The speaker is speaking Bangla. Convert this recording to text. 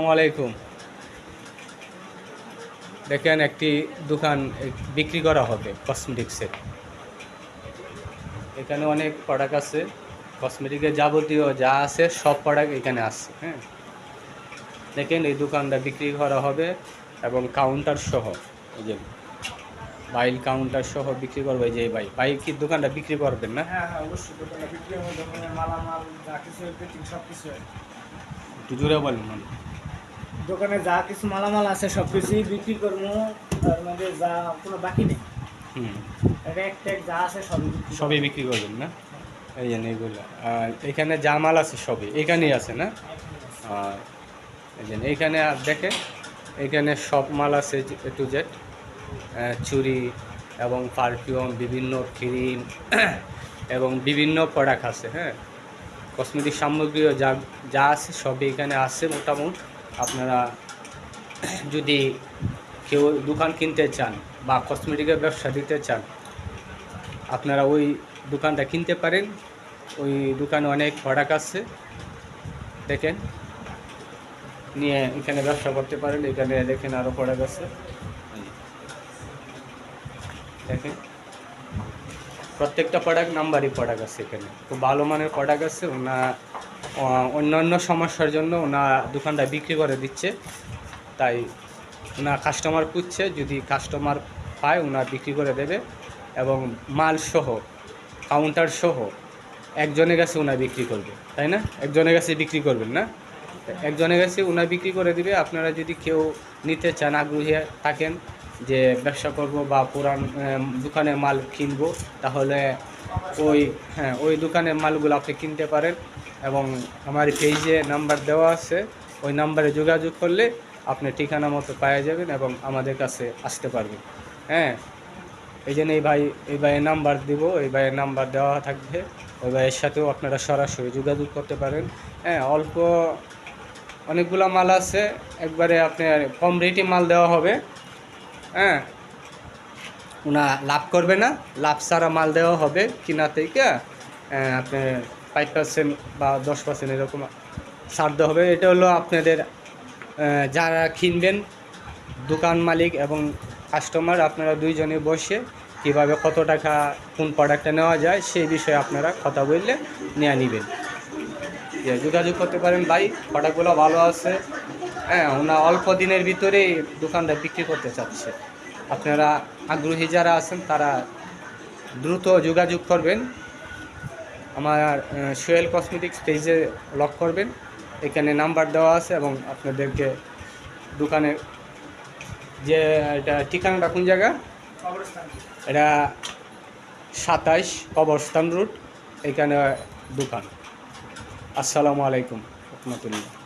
আসসালামু আলাইকুম। দেখেন একটি দোকান বিক্রি করা হবে কসমেটিক্সের। এখানে অনেক প্রোডাক্ট আছে, কসমেটিকের যাবতীয় যা আছে সব প্রোডাক্ট এখানে আছে। হ্যাঁ, দেখেন এই দোকানটা বিক্রি করা হবে এবং কাউন্টার সহ, এই যে বাইল কাউন্টার সহ বিক্রি করবে। যে ভাই কি দোকানটা বিক্রি করবেন না? হ্যাঁ হ্যাঁ, অবশ্যই দোকানে বিক্রি হবে। দোকানে মালামাল যা কিছু এভরিথিং সব কিছু একটু জোরে বলেন। মানে দোকানে যা কিছু মালামাল আছে সব কিছুই বিক্রি করবো। তার মধ্যে যা কোনো বাকি নেই। র্যাক ট্যাক যা আছে সবই বিক্রি করবেন না? এই জন্য এইগুলো আর এখানে যা মাল আছে সবই এখানেই আছে না? আর এই জন্য এইখানে দেখেন, এখানে সব মাল আছে এ টু জেড, চুড়ি এবং পারফিউম, বিভিন্ন ক্রিম এবং বিভিন্ন প্রোডাক্ট আছে। হ্যাঁ, কসমেটিক সামগ্রীও যা যা আছে সবই এখানে আছে মোটামুটি। আপনারা যদি কেউ দোকান কিনতে চান বা কসমেটিকের ব্যবসা দিতে চান, আপনারা ওই দোকানটা কিনতে পারেন। ওই দোকানে অনেক প্রোডাক্ট আছে, দেখেন নিয়ে এখানে ব্যবসা করতে পারেন। এখানে দেখেন আরও প্রোডাক্ট আছে, দেখেন প্রত্যেকটা প্রোডাক্ট নাম্বারই প্রোডাক্ট আছে। এখানে খুব ভালো মানের প্রোডাক্ট আছে। অন্যান্য সমস্যার জন্য দোকানটা বিক্রি করে দিচ্ছে, তাই কাস্টমার খুঁজছে। যদি কাস্টমার পায় বিক্রি করে দেবে এবং মাল সহ কাউন্টার সহ একজনের কাছে বিক্রি করবে, তাই না? একজনের কাছে বিক্রি করবেন না, একজনের কাছে বিক্রি করে দিবে। আপনারা যদি কেউ নিতে চান, আগ্রহী থাকেন যে ব্যবসা করব বা পুরান দোকানের মাল কিনবো, তাহলে ওই দোকানের মালগুলো আপনি কিনতে পারেন। এবং আমার পেজে নাম্বার দেওয়া আছে, ওই নাম্বারে যোগাযোগ করলে আপনি ঠিকানা মতো পাওয়া যাবেন এবং আমাদের কাছে আসতে পারবেন। হ্যাঁ, এই জন্য এই ভাইয়ের নাম্বার দিব, এই ভাইয়ের নাম্বার দেওয়া থাকবে। ওই ভাইয়ের সাথেও আপনারা সরাসরি যোগাযোগ করতে পারেন। হ্যাঁ, অনেকগুলো মাল আছে, একবারে আপনার কম রেটে মাল দেওয়া হবে। হ্যাঁ, লাভ করবে না, লাভ ছাড়া মাল দেওয়া হবে কিনা থেকে। আপনার 5% বা 10% এরকম ছাড় দেওয়া হবে। এটা হলো আপনাদের যারা কিনবেন, দোকান মালিক এবং কাস্টমার, আপনারা দুইজনে বসে কীভাবে কত টাকা কোন প্রোডাক্টটা নেওয়া যায় সেই বিষয়ে আপনারা কথা বললে নিয়ে নেবেন। যোগাযোগ করতে পারেন। ভাই প্রোডাক্টগুলো ভালো আছে। হ্যাঁ, অল্প দিনের ভিতরেই দোকানটা বিক্রি করতে চাচ্ছে। আপনারা আগ্রহী যারা আছেন তারা দ্রুত যোগাযোগ করবেন। আমার সোহেল কসমেটিক্স পেজে লক করবেন, এখানে নাম্বার দেওয়া আছে। এবং আপনাদেরকে দোকানে যে এটা ঠিকানাটা কোন জায়গা, এটা 27 কবরস্থান রোড, এখানে দোকান। আসসালামু আলাইকুম রহমতুল্লাহ।